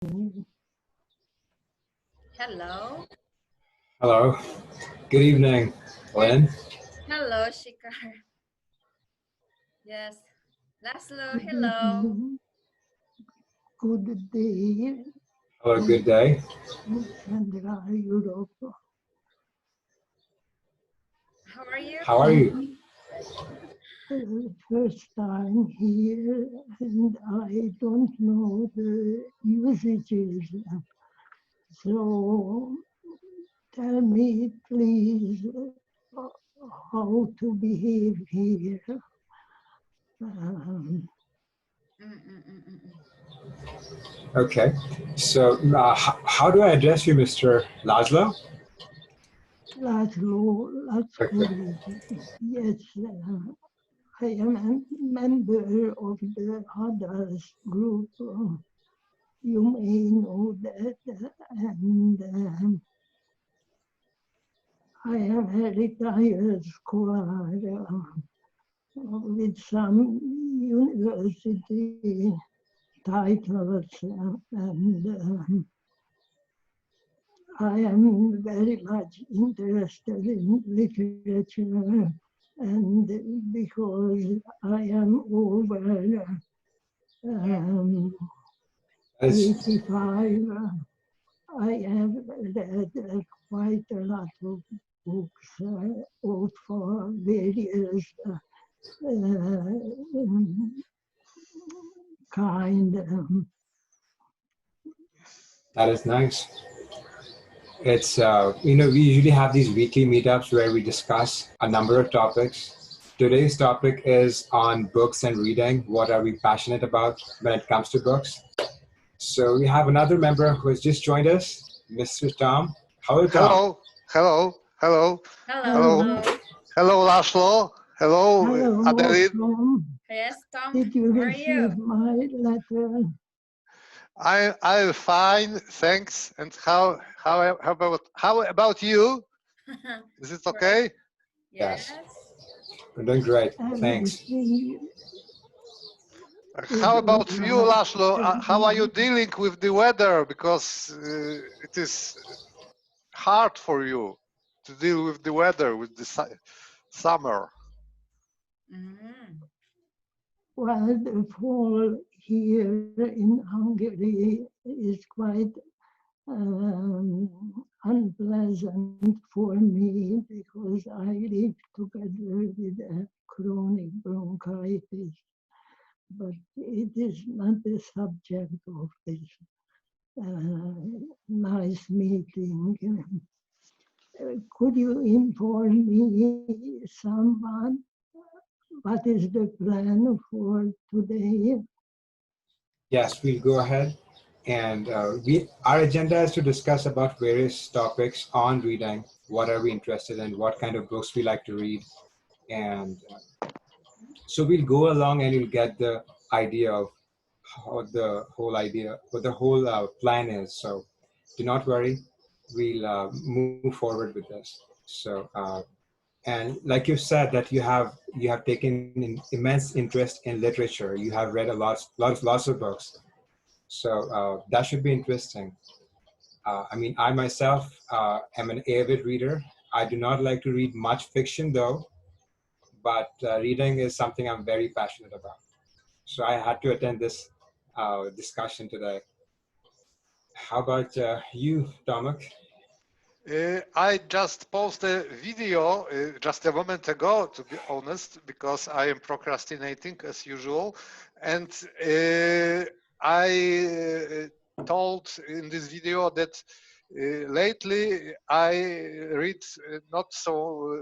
Hello. Hello. Good evening, Lynn. Hello, Shikar. Yes. Laszlo, Good hello. evening. Good day. Hello, good day. Chandra, Europe. How are you? How are you? First time here, and I don't know the usages. So tell me, please, how to behave here. Okay. So, how do I address you, Mr. Laszlo? Laszlo, Okay. yes, I am a member of the others group. You may know that, and I am a retired scholar with some university titles, and I am very much interested in literature, and because I am over That's, 85, I have read quite a lot of books out for various kind. that is nice. It's, we usually have these weekly meetups where we discuss a number of topics. Today's topic is on books and reading. What are we passionate about when it comes to books? So we have another member who has just joined us, Mr. Tom. Hello, Tom. Hello. Hello, Hello, hello. Hello, Laszlo. Hello, hello, Adeline. Tom. Yes, Tom. Did you How are you? receive my letter? I'm fine, thanks. And how about you? Is it okay? Yes. We're doing great. Thanks. Everything How is all about you, right. Laszlo? How are you dealing with the weather? Because it is hard for you to deal with the weather, with the summer. Well, the fall here in Hungary is quite unpleasant for me because I live together with a chronic bronchitis. But it is not the subject of this nice meeting. Could you inform me somewhat what is the plan for today? Yes, we'll go ahead. And our agenda is to discuss about various topics on reading. What are we interested in? What kind of books we like to read? And so we'll go along and you'll get the idea of what the whole plan is. So do not worry. We'll move forward with this. So, and like you said that you have taken an immense interest in literature. You have read lots of books. So that should be interesting. I mean, I myself am an avid reader. I do not like to read much fiction though, but reading is something I'm very passionate about. So I had to attend this discussion today. How about you, Tomek? I just posted a video just a moment ago, to be honest, because I am procrastinating as usual. And I told in this video that lately I read not so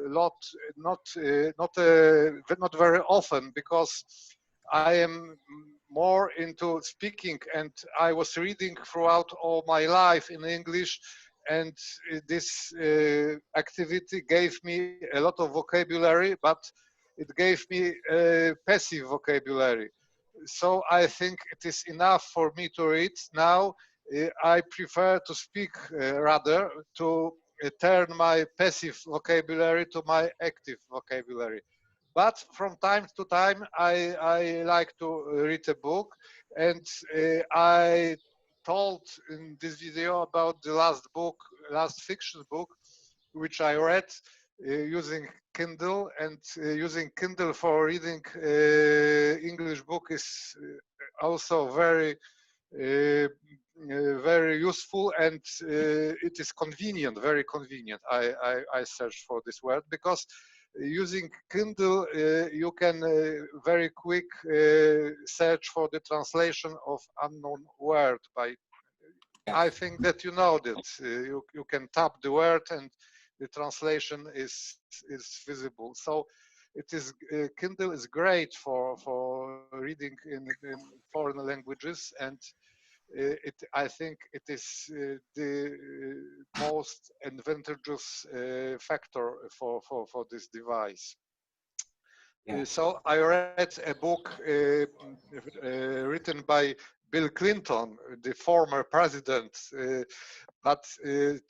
lot, not very often, because I am more into speaking, and I was reading throughout all my life in English, and this activity gave me a lot of vocabulary, but it gave me passive vocabulary. So I think it is enough for me to read. Now I prefer to speak rather, to turn my passive vocabulary to my active vocabulary. But from time to time, I like to read a book, and I told in this video about the last fiction book, which I read using Kindle, and using Kindle for reading English book is also very useful, and it is convenient, very convenient. I searched for this word because using Kindle, you can very quick search for the translation of unknown word by. I think that you know that you can tap the word and the translation is visible. So it is Kindle is great for reading in foreign languages, and I think it is the most advantageous factor for this device. Yes. So I read a book written by Bill Clinton, the former president. But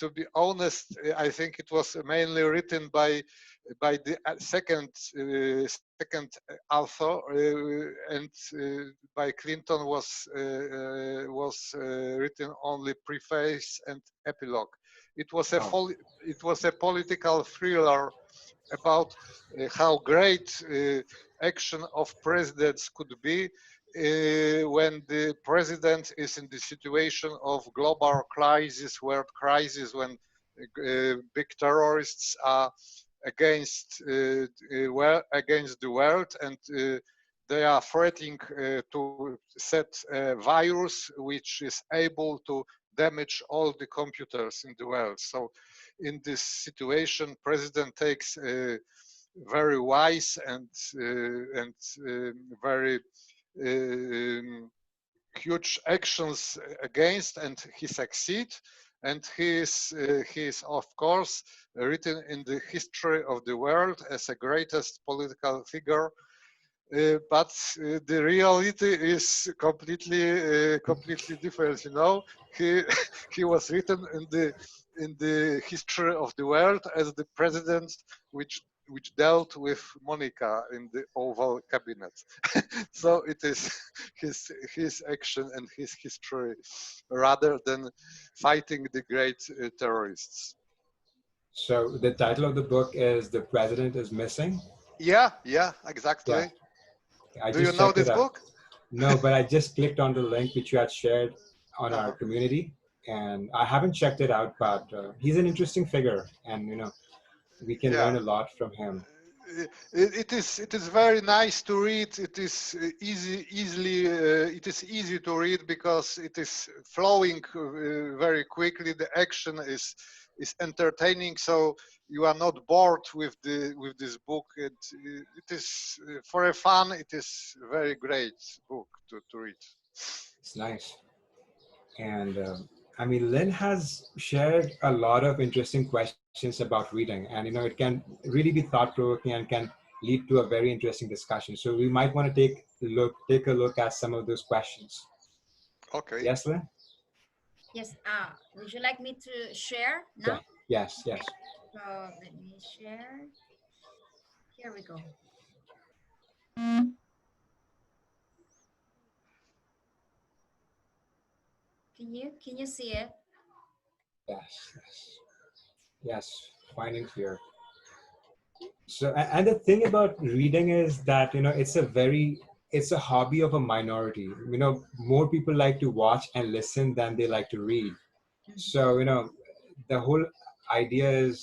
to be honest, I think it was mainly written by the second author, and by Clinton was written only preface and epilogue. It was a Oh, it was a political thriller about how great action of presidents could be when the president is in the situation of global crisis, world crisis, when big terrorists are against the world, and they are threatening to set a virus which is able to damage all the computers in the world. So in this situation, president takes very wise and very um, huge actions against, and he succeeds. And he is of course written in the history of the world as the greatest political figure, but the reality is completely different. You know, he he was written in the history of the world as the president which dealt with Monica in the Oval Cabinet. So it is his action and his history rather than fighting the great terrorists. so the title of the book is "The President is Missing." Yeah, Yeah, exactly. I Do you just know checked it this out. book? No, but I just clicked on the link which you had shared on our Uh-huh. community, and I haven't checked it out. But he's an interesting figure, and we can Yeah. learn a lot from him. It is very nice to read. It is it is easy to read because it is flowing very quickly. The action is entertaining, so you are not bored with this book. It is for a fun. It is a very great book to read. It's nice. And I mean, Lynn has shared a lot of interesting questions about reading, and it can really be thought provoking and can lead to a very interesting discussion. So we might want to take a look at some of those questions. Okay. Yes, Lynn? Yes. Would you like me to share Yeah. now? Yes. Yes. Okay. So let me share. Here we go. Can you see it? Yes. Yes. Yes. Finding fear. So, and the thing about reading is that it's a hobby of a minority. More people like to watch and listen than they like to read. Mhm. So, the whole idea is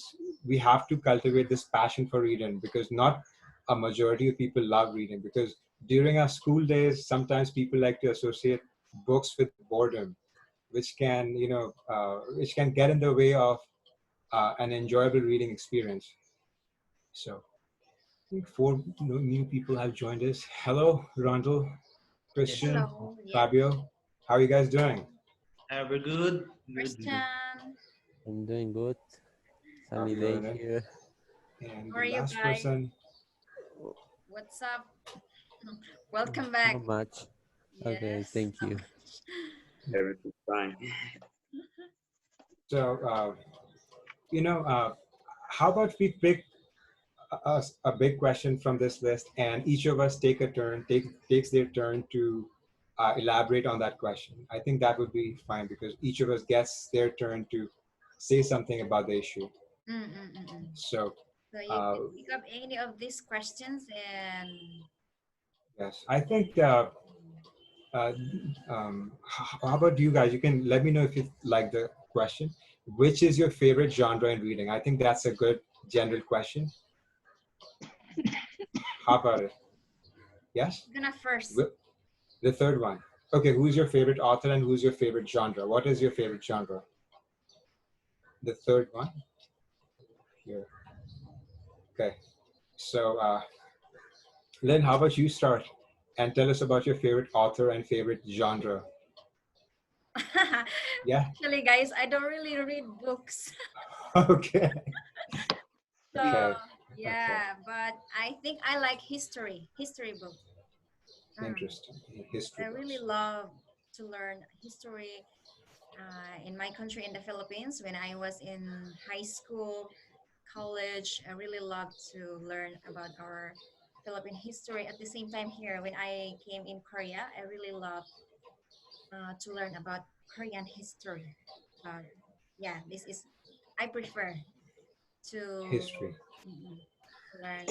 we have to cultivate this passion for reading, because not a majority of people love reading, because during our school days, sometimes people like to associate books with boredom, which can get in the way of an enjoyable reading experience. So I think four new people have joined us. Hello, Rondel, Christian, Hello. Yeah. Fabio. How are you guys doing? We're good. Good. Good. Christian. I'm doing good. Sunny Fabio day and here. and How the are you last guys? person. What's up? Welcome back. Not much. Okay, Yes. thank you. Everything's fine. So how about we pick a big question from this list, and each of us takes their turn to elaborate on that question. I think that would be fine because each of us gets their turn to say something about the issue. Mm-mm-mm. So, So you uh, can pick up any of these questions and yes, I think. Uh, how about you guys? You can let me know if you like the question. Which is your favorite genre in reading? I think that's a good general question. How about it? Yes? gonna first. Wh- The third one. Okay, who's your favorite author and who's your favorite genre? What is your favorite genre? The third one here. Okay. So, Lynn, how about you start and tell us about your favorite author and favorite genre? Yeah. Actually, guys, I don't really read books. Okay. So Okay. Okay. yeah, but I think I like history book. Mm. Interesting. History I really books. love to learn history in my country in the Philippines. When I was in high school, college, I really loved to learn about our Philippine history. At the same time, here when I came in Korea, I really love to learn about Korean history. But yeah, this is I prefer to History. to learn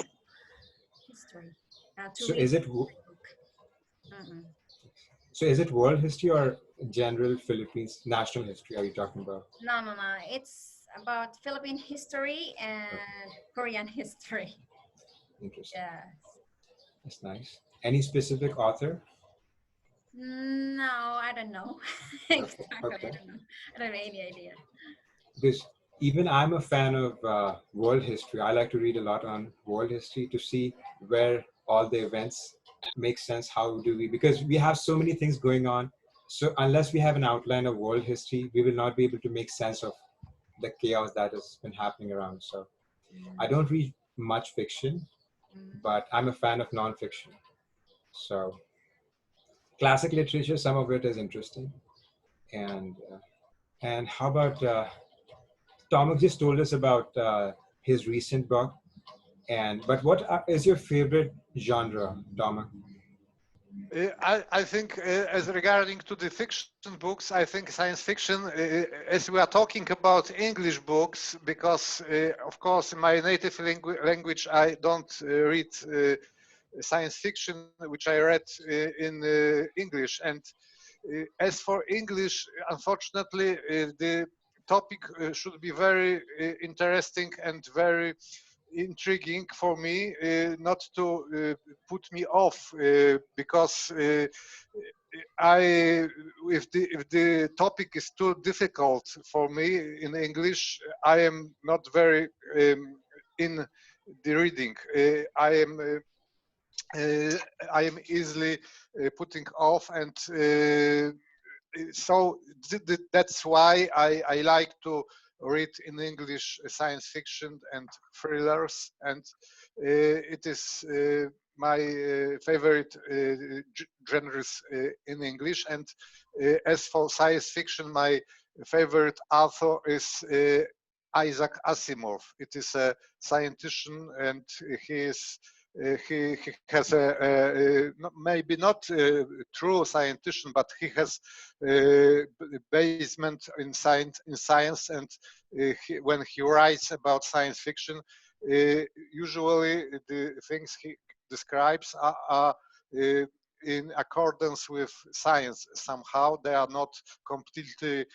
history, to So read is it history book. Mm-mm. so is it world history or general Philippines national history are you talking about? No, no, no. It's about Philippine history Okay, and Korean history. interesting. Yes. That's nice. Any specific author? No, I don't know. Okay, Exactly, I okay. don't know. I don't have any idea. Because even I'm a fan of world history. I like to read a lot on world history to see where all the events make sense. How do we? Because we have so many things going on. So unless we have an outline of world history, we will not be able to make sense of the chaos that has been happening around. So I Mm, don't read much fiction, mm. but I'm a fan of nonfiction. So classic literature, some of it is interesting. And how about Thomas just told us about his recent book. And but what is your favorite genre, Thomas? I think, as regarding to the fiction books, I think science fiction, as we are talking about English books, because of course in my native language I don't read science fiction, which I read in English. And as for English, unfortunately, the topic should be very interesting and very intriguing for me, not to put me off, because I if the topic is too difficult for me in English, I am not very in the reading. Uh, I am easily putting off, and so that's why I like to read in English science fiction and thrillers, and it is my favorite genres in English. And as for science fiction, my favorite author is Isaac Asimov. It is a scientist, and he is he has maybe not true scientist, but he has basement in science, and when he writes about science fiction, usually the things he describes are in accordance with science. Somehow they are not completely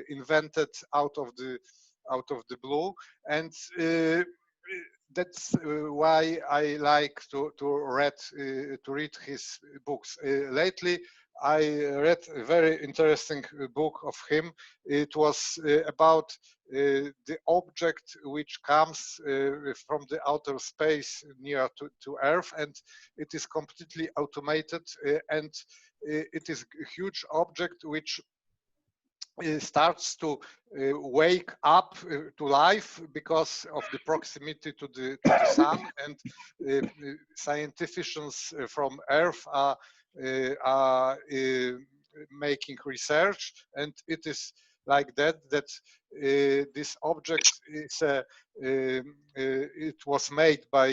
invented out of the blue, and that's why I like to read his books. Lately, I read a very interesting book of him. It was about the object which comes from the outer space near to Earth, and it is completely automated, and it is a huge object which starts to wake up to life because of the proximity to the sun, and scientists from Earth are making research, and it is like that this object is it was made by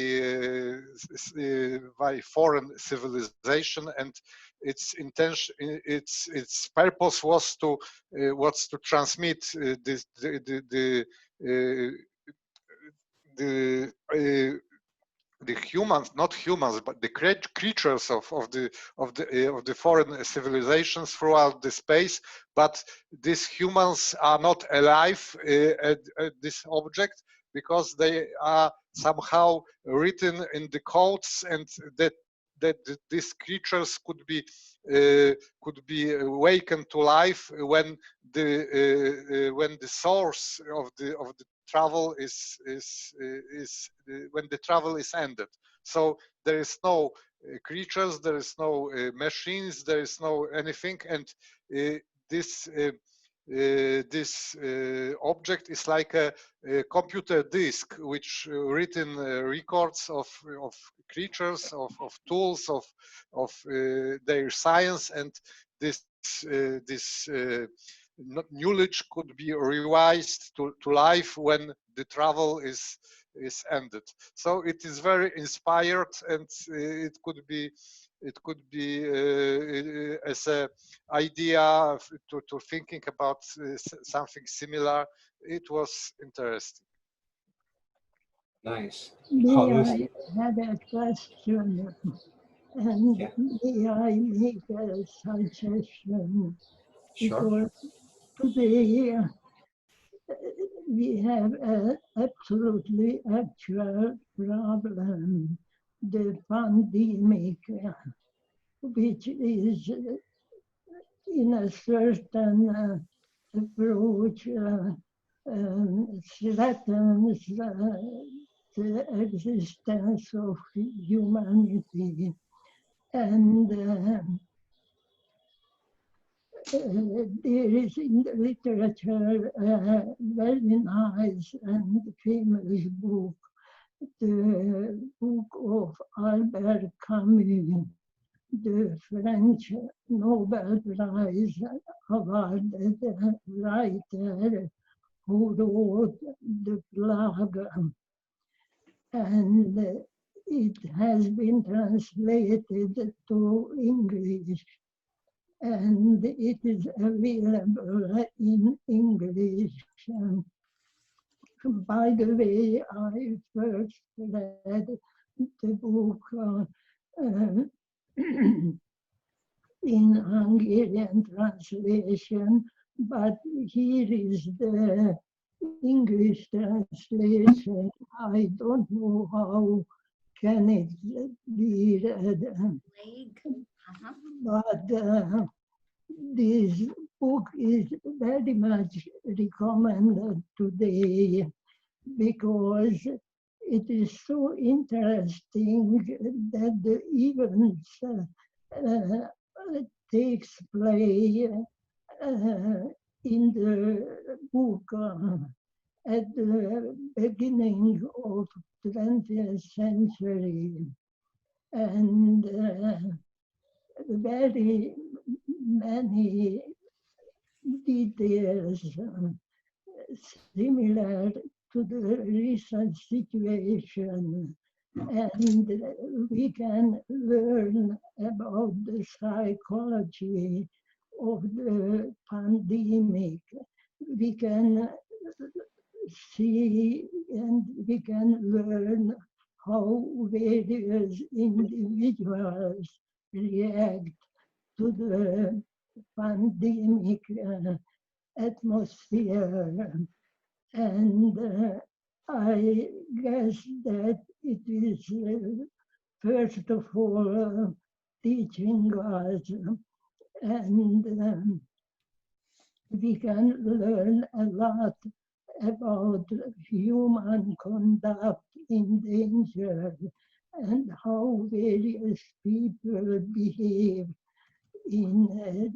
foreign civilization, and its intention, its purpose was to transmit this uh, the the humans, not humans, but the creatures of the foreign civilizations throughout the space. But these humans are not alive at this object because they are somehow written in the codes, and that these creatures could be awakened to life when the source of the travel is when the travel is ended. So there is no creatures, there is no machines, there is no anything, and uh, this object is like a computer disk which written records of creatures, of tools, of their science, and this knowledge could be revised to life when the travel is ended. So it is very inspired, and it could be as a idea to thinking about something similar. It was interesting. Nice. May Always, I have a question? And yeah, may I make a suggestion? sure. Because today we have an absolutely actual problem, the pandemic, which is in a certain approach threatens the existence of humanity. And there is in the literature a very nice and famous book, the book of Albert Camus, the French Nobel Prize awarded writer who wrote The Plague, and it has been translated to English, and it is available in English. By the way, I first read the book uh, in Hungarian translation, but here is the English translation. I don't know how can it be read, Plague. Uh-huh. but this book is very much recommended today because it is so interesting that the events takes place in the book at the beginning of 20th century, and very many details similar to the recent situation, and we can learn about the psychology of the pandemic. We can see and we can learn how various individuals react to the pandemic atmosphere. And I guess that it is first of all teaching us, and we can learn a lot about human conduct in danger and how various people behave in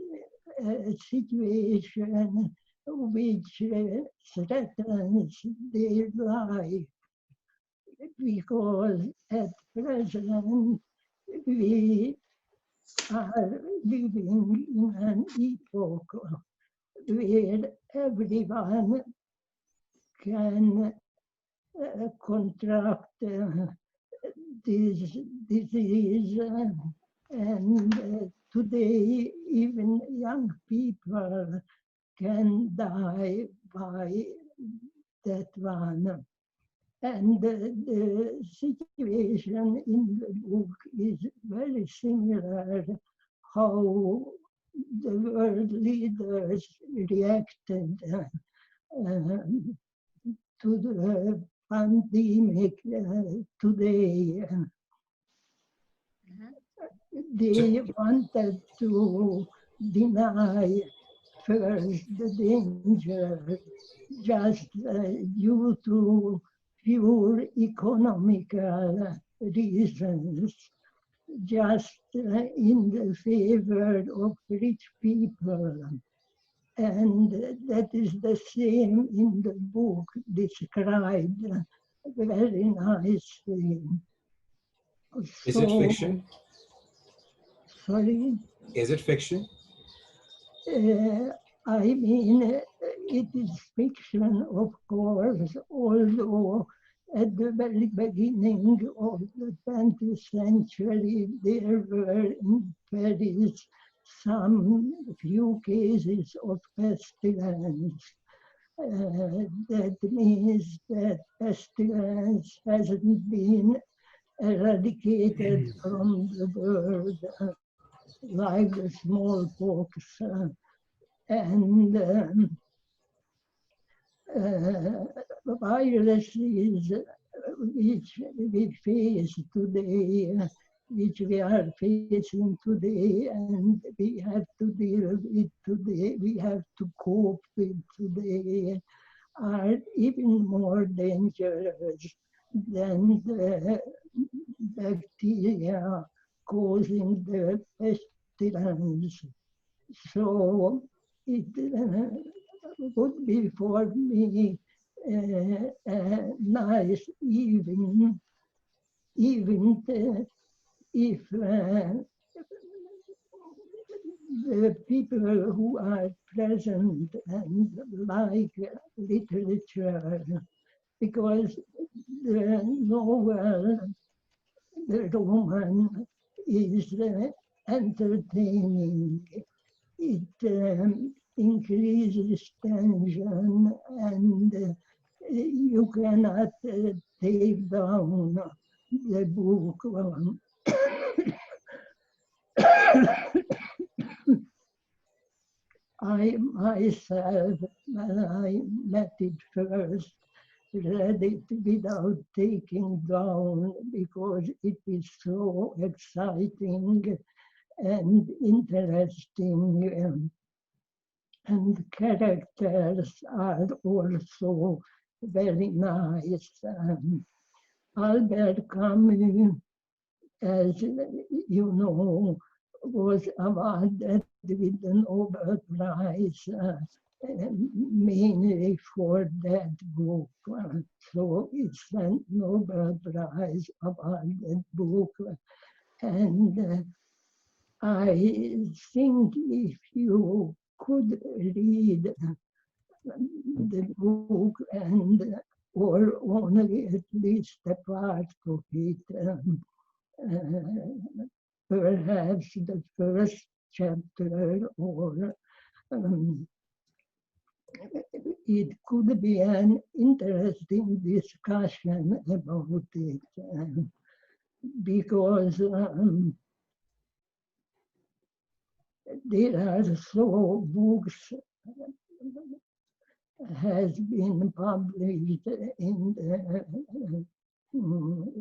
a situation which threatens their life, because at present we are living in an epoch where everyone can contract this disease And today, even young people can die by that one. And the situation in the book is very similar how the world leaders reacted to the pandemic today. Mhm. So, They wanted to deny first the danger just due to pure economical reasons, just in the favor of rich people. And that is the same in the book described very nicely. is it So, fiction? sorry. Is it fiction? Uh, I mean, it is fiction, of course, although at the very beginning of the 20th century, there were in Paris some few cases of pestilence. That means that pestilence hasn't been eradicated from the world like the smallpox. And viruses which we face today, which we are facing today, and we have to deal with today, we have to cope with today, are even more dangerous than the bacteria causing the pestilence. So it would be for me nice even if the people who are present and like literature, because the novel, the Roman, is entertaining. It increases tension, and you cannot take down the book. I myself, when I met it first, read it without taking down because it is so exciting and interesting. And characters are also very nice. Albert Camus, as you know, was awarded with the Nobel Prize mainly for that book. So it's a Nobel Prize awarded book. And I think if you could read the book and or only at least a part of it, perhaps the first chapter, or um, it could be an interesting discussion about it, because there are so books has been published in the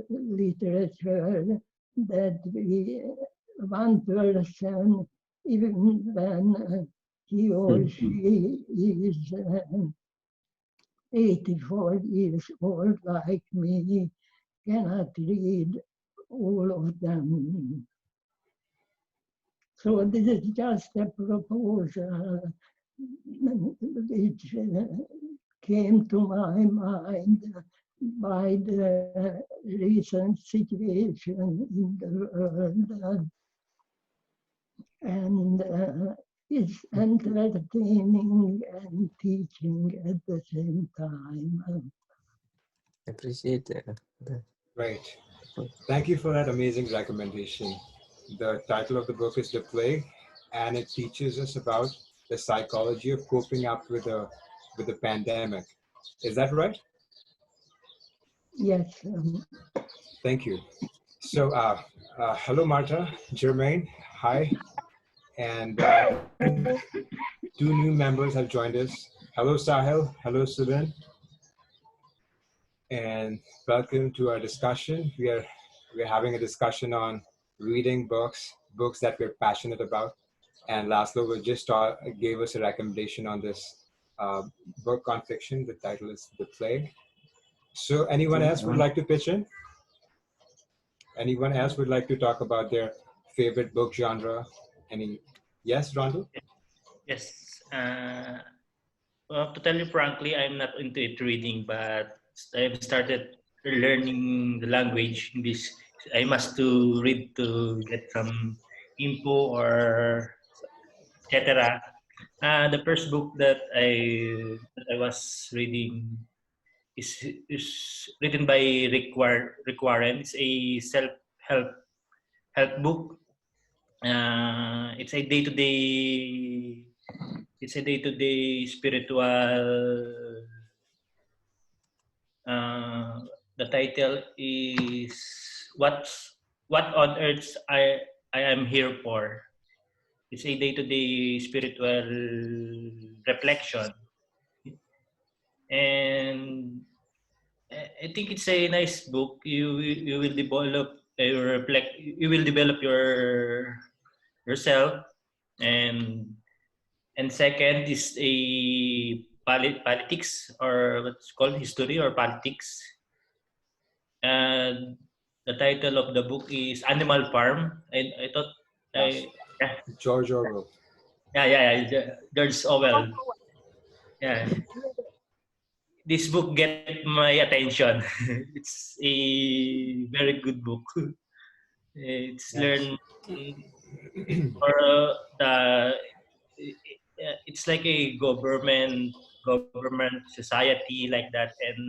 literature that one person, even when he or she is 84 years old like me, cannot read all of them. So this is just a proposal which came to my mind by the recent situation in the world, and it's entertaining and teaching at the same time. Appreciate that. Right. Thank you for that amazing recommendation. The title of the book is The Plague, and it teaches us about the psychology of coping up with the pandemic. Is that right? Yes, Thank you. So, hello, Marta, Jermaine, hi, and I think two new members have joined us. Hello, Sahil. Hello, Subin, and welcome to our discussion. We're having a discussion on reading books that we're passionate about. And Laszlo will just gave us a recommendation on this uh, book on fiction. The title is The Plague. So, anyone Okay. else would like to pitch in? Anyone else would like to talk about their favorite book genre? Any? Yes, Rondell? Yes. Well, to tell you frankly, I'm not into it reading, but I've started learning the language English. I must to read to get some info or etc. The first book that I was reading is written by Rick Warren. It's a self help book. It's a day to day. It's a day to day spiritual. Uh, the title is what on earth I am here for. It's a day to day spiritual reflection, and I think it's a nice book. You will develop you will develop yourself, and second is a politics, or what's called history or politics. And the title of the book is Animal Farm. I thought Yes. I yeah George Orwell. George Orwell. Yeah, this book get my attention. It's a very good book. It's Yes. learn for the it's like a government society like that, and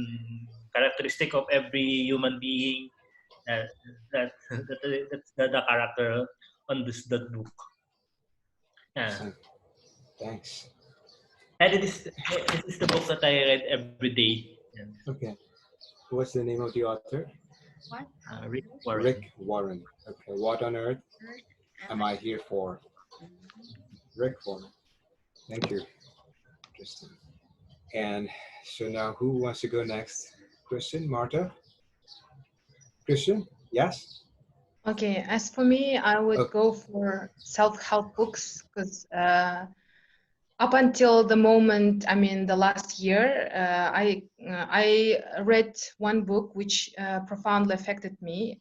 characteristic of every human being that that's the character on this that book. Yeah, Excellent. Thanks. and this is the book that I read every day. Yeah. Okay. What's the name of the author? What? Rick Rick Warren. Warren. Okay. What on earth am I here for? Rick Warren. Thank you. Interesting. And so now who wants to go next? Christian, Marta? Christian? Yes? Okay, as for me, I would Oh, go for self-help books because up until the moment, I mean, the last year, I read one book which profoundly affected me.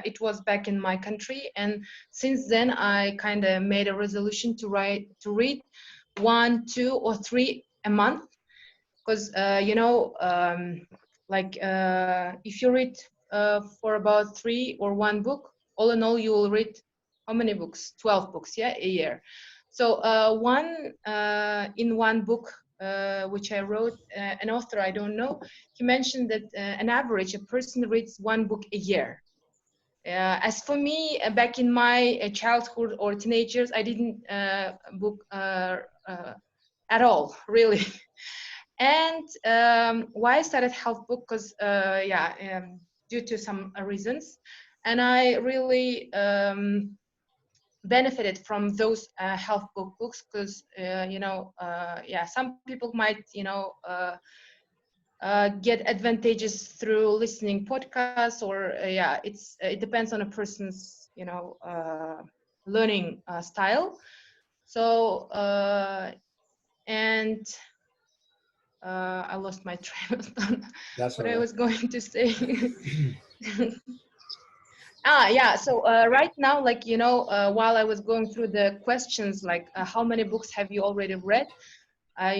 It was back in my country, and since then, I kind of made a resolution to read one, two, or three a month because if you read for about three or one book, all in all you will read how many books? 12 books, yeah, a year. So in one book which I wrote, an author I don't know, he mentioned that an average a person reads one book a year. As for me, back in my childhood or teenagers, I didn't book at all, really. And why I started health book? Because due to some reasons, and I really benefited from those health books because some people might get advantages through listening podcasts, or it depends on a person's learning style. So and I lost my train of thought. that's What all I right. was going to say. So right now, while I was going through the questions, how many books have you already read? As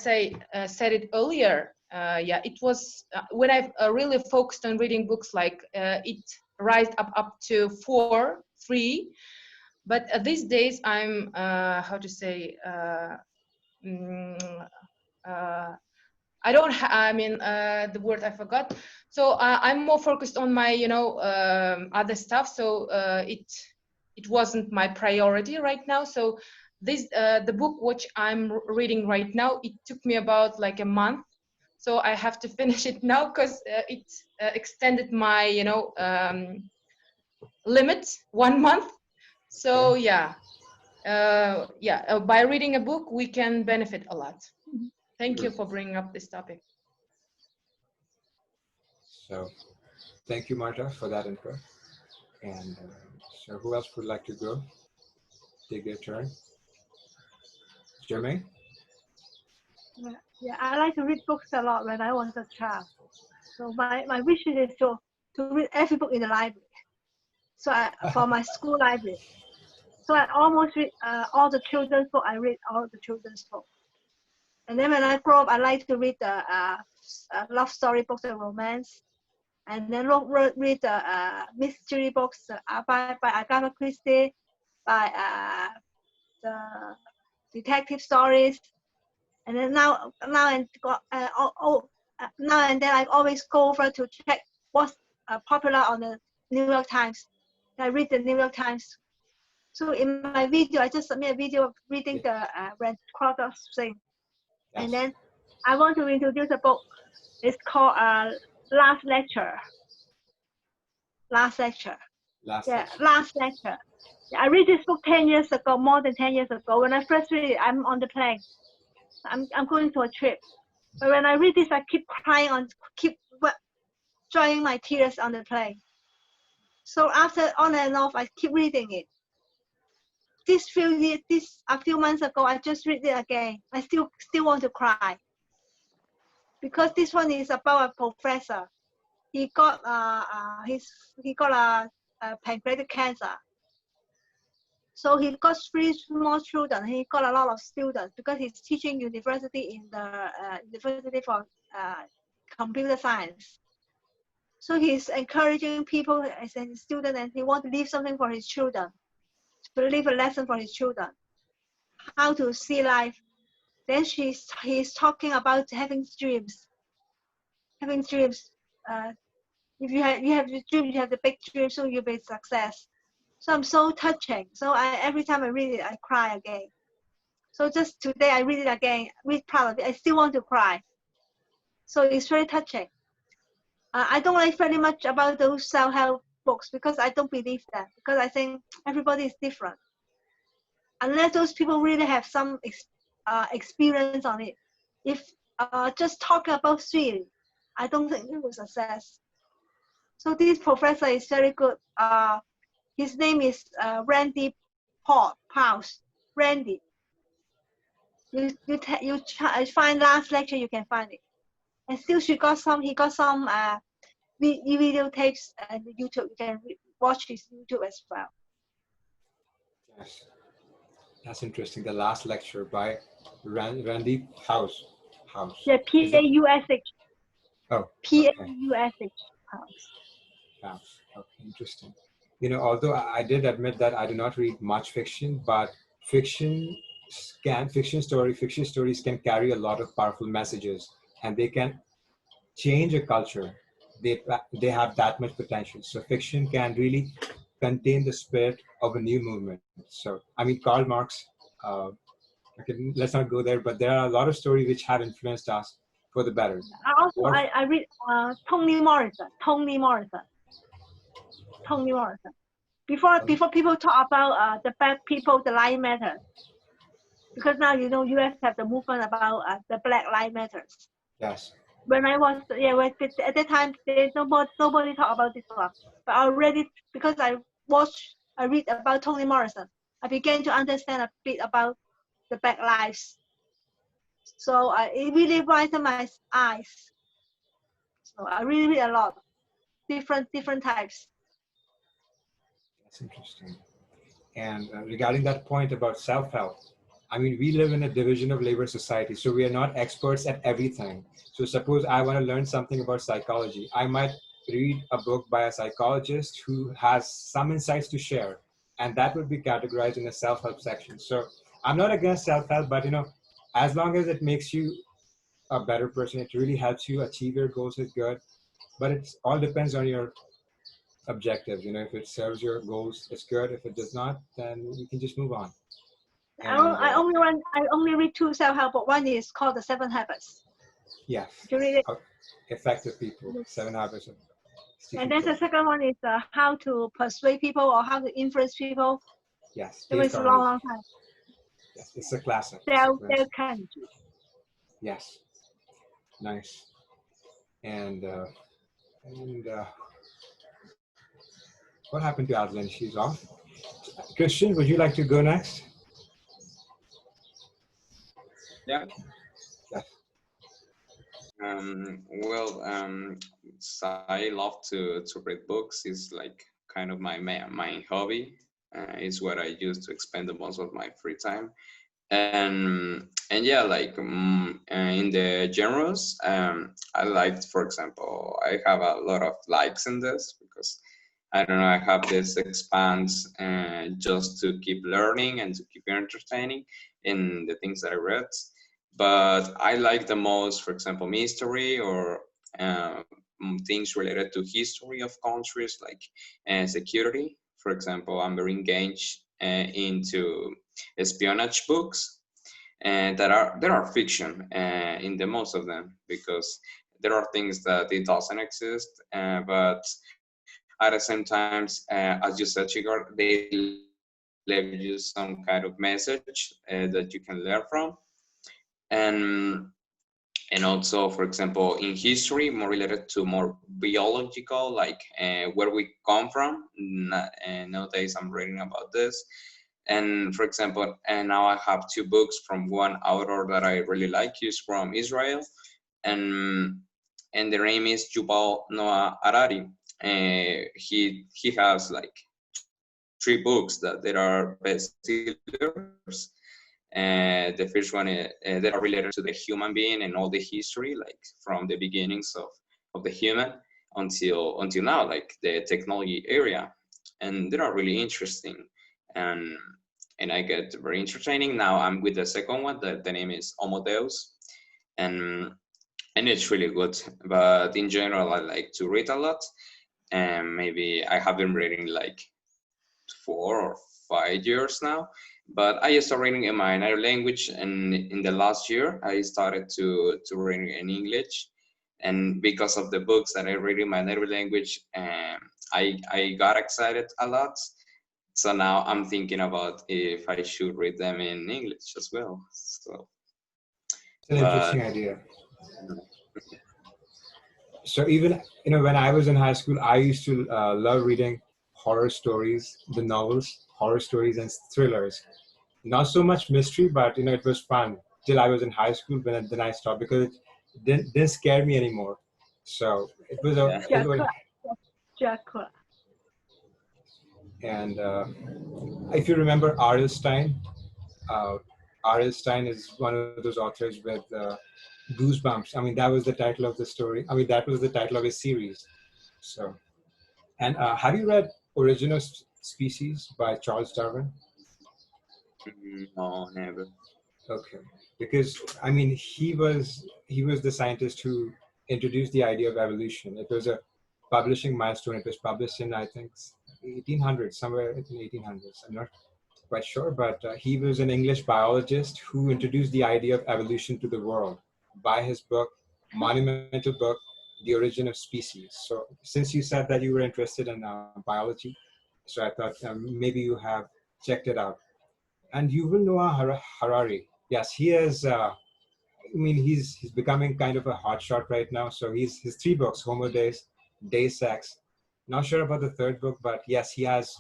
I said it earlier, it was when I really focused on reading books, it rised up to 4, 3. But these days, I'm how to say. Mm, uh, I don't. I mean, the word I forgot. So I'm more focused on my, other stuff. So it wasn't my priority right now. So this the book which I'm reading right now, it took me about like a month. So I have to finish it now because it extended my, limit 1 month. So Okay. yeah, by reading a book, we can benefit a lot. Thank you True. for bringing up this topic. So thank you, Marta, for that input. And so who else would like to go? Take their turn. Jermaine? Yeah, I like to read books a lot when I was a child. So my wish is to read every book in the library. So for my school library. So I almost read all the children's book. I read all the children's book. And then when I grow up, I like to read the love story books and romance. And then read the mystery books by Agatha Christie, by the detective stories. And then now and then I always go over to check what's popular on the New York Times. I read the New York Times. So in my video, I just submit a video of reading the Rand Crowder's thing. And Yes. then I want to introduce a book. It's called Last Lecture. Last Lecture. Last Yeah, section. Last Lecture. Yeah, I read this book 10 years ago, more than 10 years ago. When I first read it, I'm on the plane. I'm going to a trip. But when I read this, I keep crying keep drying my tears on the plane. So after on and off, I keep reading it. A few months ago, I just read it again. I still want to cry because this one is about a professor. He got pancreatic cancer. So he got 3 small children. He got a lot of students because he's teaching university in the university for computer science. So he's encouraging people as a student, and he wants to leave something for his children, to leave a lesson for his children, how to see life. Then he's talking about having dreams. Having dreams. If you have the dream, you have the big dream, so you'll be success. So I'm so touching. So every time I read it, I cry again. So just today I read it again, read part of it. I still want to cry. So it's very touching. I don't like very much about those self-help books because I don't believe that, because I think everybody is different. Unless those people really have some experience on it. If just talking about theory, I don't think it will success. So this professor is very good. His name is Randy Paus. Randy. You find last lecture, you can find it. And still he got some video tapes and YouTube. You can watch his YouTube as well. Yes. That's interesting. The last lecture by Randy House. Yeah, Is that? Paush. Oh, okay. House. House. Okay, interesting. Although I did admit that I do not read much fiction, but fiction stories can carry a lot of powerful messages, and they can change a culture. They have that much potential. So fiction can really contain the spirit of a new movement. So I mean, Karl Marx. Okay, let's not go there, but there are a lot of stories which have influenced us for the better. Or I read Toni Morrison. Before people talk about the black people, the life matters. Because now US have the movement about the Black Lives Matters. yes, When I was at that time, there's nobody talk about this one. But already, because I read about Toni Morrison, I began to understand a bit about the Black lives. So it really brightened my eyes. So I really read a lot, different types. that's interesting. And regarding that point about self-help, I mean, we live in a division of labor society, so we are not experts at everything. So suppose I want to learn something about psychology, I might read a book by a psychologist who has some insights to share, and that would be categorized in a self-help section. So I'm not against self-help, but as long as it makes you a better person. It really helps you achieve your goals. Is good, but it all depends on your objectives. If it serves your goals, it's good. If it does not, then you can just move on. And I only read two self-help book. One is called The Seven Habits. yes, Did you read it? effective people, Yes. 7 habits of And sticky then the growth. second one is how to persuade people or how to influence people. Yes, It Dale was a long, Carnegie. long time. Yes, it's a classic. Dale Carnegie. Yes, nice. And what happened to Adeline? She's off. Christian, would you like to go next? Yeah. Yes. So I love to read books. It's like kind of my hobby. It's what I use to expend the most of my free time. And yeah, like in the genres, I liked, for example, I have a lot of likes in this because I don't know, I have this expanse just to keep learning and to keep entertaining in the things that I read. But I like the most, for example, mystery or uh, things related to history of countries, like security. For example, I'm very engaged into espionage books, and there are fiction in the most of them, because there are things that it doesn't exist, but at the same time, as you said, Chigor, they leave you some kind of message that you can learn from. And and also, for example, in history, more related to more biological, like where we come from. And nowadays I'm reading about this. And for example, and now I have two books from one author that I really like. He's from Israel, and and the name is Yuval Noah Harari. He has like three books that there are bestsellers. The first one that are related to the human being and all the history, like from the beginnings of the human until now, like the technology area, and they are really interesting, and and I get very entertaining. Now I'm with the second one. The name is Homo Deus, and and it's really good. But in general, I like to read a lot, and maybe I have been reading like 4 or 5 years now. But I started reading in my native language, and in the last year, I started to read in English. And because of the books that I read in my native language, I got excited a lot. So now I'm thinking about if I should read them in English as well. So, It's an but interesting idea. So even when I was in high school, I used to love reading horror stories, the novels, horror stories and thrillers. Not so much mystery, but it was fun till I was in high school. Then I stopped because it didn't scare me anymore. So it was a yeah, it was, Dracula. and if you remember R.L. Stein, uh, R.L. Stein is one of those authors with Goosebumps. I mean, that was the title of the story. I mean, that was the title of his series. So, and have you read Origin of Species by Charles Darwin? no, never. Okay, because I mean, he was the scientist who introduced the idea of evolution. It was a publishing milestone. It was published in, I think, 1800s, somewhere in 1800s. I'm not quite sure, but he was an English biologist who introduced the idea of evolution to the world by his book, monumental book, The Origin of Species. So, since you said that you were interested in biology, so I thought maybe you have checked it out. And Yuval Noah Harari, yes, he is. I mean, he's becoming kind of a hotshot right now. So he's his three books: Homo Deus, Deus Ex. Not sure about the third book, but yes, he has.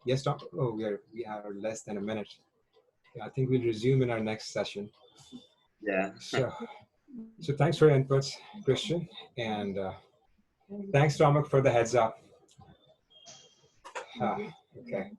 Yes, Tom. Oh, we have less than a minute. Yeah, I think we'll resume in our next session. Yeah. So thanks for your inputs, Christian, and thanks, Tomek, for the heads up. Okay.